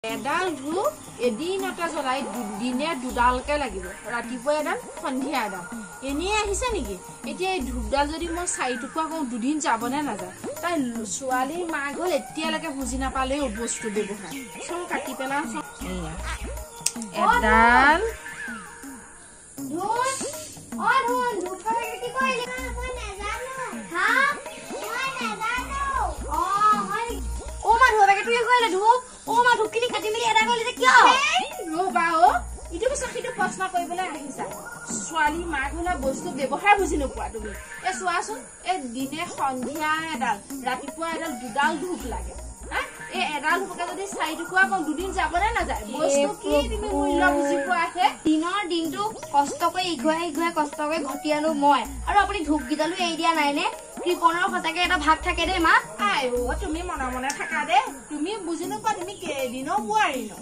এডাল ধূপ এদিনতে জ্বলাই দিনে দুডালকে লাগিব ৰাতিপুৱা এডাল সন্ধিয়া এডাল এনেই আহিছে নেকি এতিয়া এই ধূপডাল যদি মই 4 টুকুৰা কওঁ দুদিন যাবনে নাযায় তাই ছোৱালীৰ মাক হ'ল এতিয়ালৈকে বুজি নাপালে বস্তু ব্যৱহাৰ চব কাটি পেলাও এডাল প্ৰশ্ন কৰিবলৈ আহিছা ছোৱালী মাক হলা বস্তু ব্যৱহাৰ বুজি নোপোৱা তুমি এ চোৱাচোন এই দিনে সন্ধিয়া এডাল ৰাতিপুৱা এডাল দুডাল ধূপ লাগে এই এডাল ধূপকে যদি 4 টুকুৰা কওঁ দুদিন যাবনে নাযায় বস্তু কি তুমি মূল্য বুজি পোৱা আছে দিনৰ দিনটো কষ্ট কৰি ইঘৰে কষ্ট কৰি ঘটিয়ালো মই আৰু আপুনি ধূপ গিটালো এৰি দিয়া নাই নে কৃপণৰ সঁচাকে এটা ভাগ থাকে দেই মা তুমি মনে মনে থাকা দে তুমি বুজি নোপোৱা তুমি কেইদিনো বোৱাৰী ন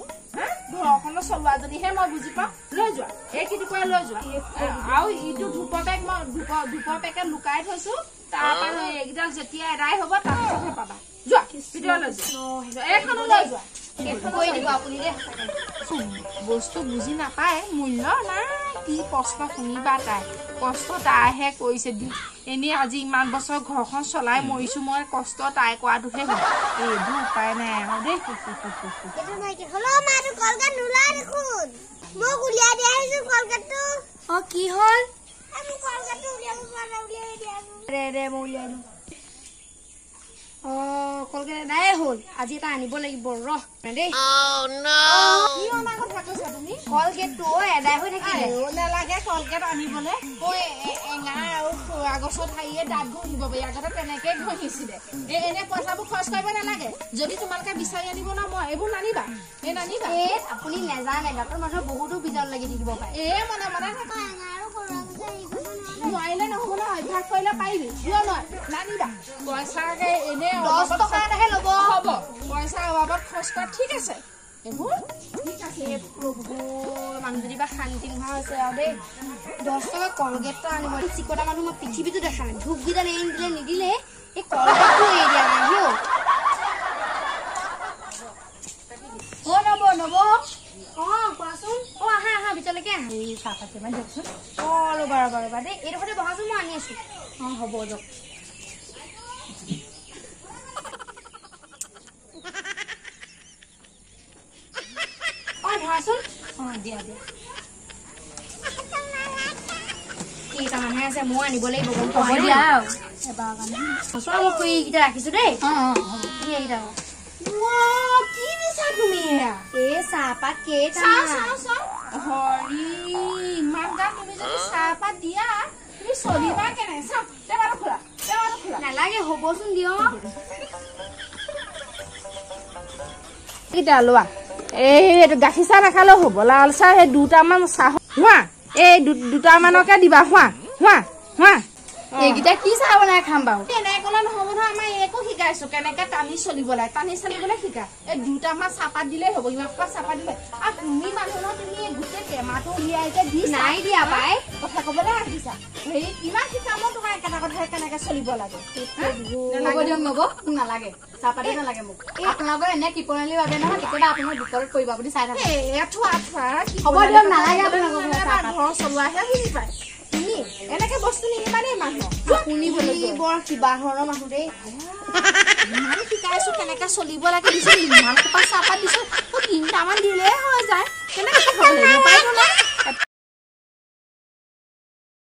ঘৰখনৰ চলোৱাজনীহে মই বুজি পাওঁ লৈ যোৱা এই কেইটুকুৰা লৈ যোৱা আৰু ইটো ধূপৰ পেক মই ধূপৰ পেকেট লুকাই থৈছো তাৰপৰা এইকেইডাল যেতিয়া এদাই হ'ব তাৰপিছতহে পাবা যোৱা ভিতৰলৈ যোৱা এইখনো লৈ যোৱা বস্তু বুজি নাপায় মূল্য নাই কি প্ৰশ্ন শুনিবা তাই কষ্ট তাইহে কৰিছে এনেই আজি ইমান বছৰ ঘৰখন চলাই মৰিছো মই কষ্ট তাই কৰাটোহে হ'ল এইবোৰ উপায় নাই আৰু দেই কি হ'ল কলগেট এদাই হ'ল আজি এটা আনিব লাগিব ৰহ দেই কলগেটটো এদাই হৈ থাকিলে নালাগে কলগেট আনিবলৈ এঙা আৰু গছত হাৰিয়ে দাঁত ঘঁহিব পাৰি আগতে তেনেকে ঘঁহিছিলে এনে পইচাবোৰ খৰচ কৰিব নালাগে যদি তোমালোকে বিচাৰি আনিব ন মই এইবোৰ নানিবা এই নানিবা আপুনি নেজানে দাঁতৰ মানুহৰ বহুতো বীজাণু লাগি থাকিব পাৰে মনে মনে থাকা নোৱাৰিলে নহ'ব ন অভ্যাস কৰিলে পাৰিবি কিয় নহয় নানিবা পইচাকে এনে 10 টকা এটাহে ল'ব হ'ব পইচা অভাৱত খৰচ কৰা ঠিক আছে এইবোৰ ঠিক আছে মানুহজনী বা শান্তি নোহোৱা হৈছে আৰু দেই 10 টকা কলগেটটা আনিব চিকটা মানুহ মই পৃথিৱীতো দেখা নাই ধূপকেইডাল এৰি দিলে নিদিলে এই কলগেটটো এৰি দিয়া নাই নব কোৱাচোন আহা ভিতৰলৈকে আহা এই চাহপাত কেইমান দিয়কচোন ৰ'বা দেই এইডোখৰতে বহাচোন মই আনি আছো হ'ব দিয়ক ধৰাচোন দিয়া কেইটামানহে আছে মই আনিব লাগিব হ'ব দিয়া এবাৰ কাৰণে মই এইকেইটা ৰাখিছো দেই এইকেইটা কি দিছা তুমি এই চাহপাত কেইটা হৰি ইমান দাম তুমি যদি চাহপাত দিয়া তুমি চলিবা কেনে চাওক টেমাটো খোলা নালাগে হ'বচোন দিয়ক কেইটা লোৱা এইটো গাখীৰ চাহ নাখালেও হ'ব লাল চাহ এই দুটামান চাহ হোৱা এই দুটামানকে দিবা হোৱা এইকেইটা কি চাহ বনাই খাম বাৰু এনেকে ক'লে নহ'ব নহয় আমাৰ একো শিকাইছো কেনেকে টানি চলিব লাগে টানি চলিবলৈ শিকা এই দুটামান চাহপাত দিলেই হ'ব ইমান পৰা চাহপাত দিলে আৰু তুমি মানুহ তুমি গোটেই টেমাটো উলিয়াইকে দি নাই দিয়া পাই কথা ক'বলৈ আহিছা হেৰি কিমান শিকাম তোমাৰ একেটা কথাই কেনেকে চলিব লাগে নালাগে চাহপাতে নালাগে মোক আপোনালোকৰ এনে কৃপণালী বাবে নহয় কেতিয়াবা আপোনাৰ বিপদত পৰিব আপুনি চাই থাকে হ'ব দিয়ক নালাগে আপোনালোকৰ ঘৰ চলোৱাহে বুজি পায় তুমি এনেকে বস্তু নিনিবা দেই মানুহ আপুনি বৰ কিবা ধৰণৰ মানুহ দেই ইমান শিকাইছো কেনেকে চলিব লাগে দিছো ইমান সোপা চাহপাত দিছো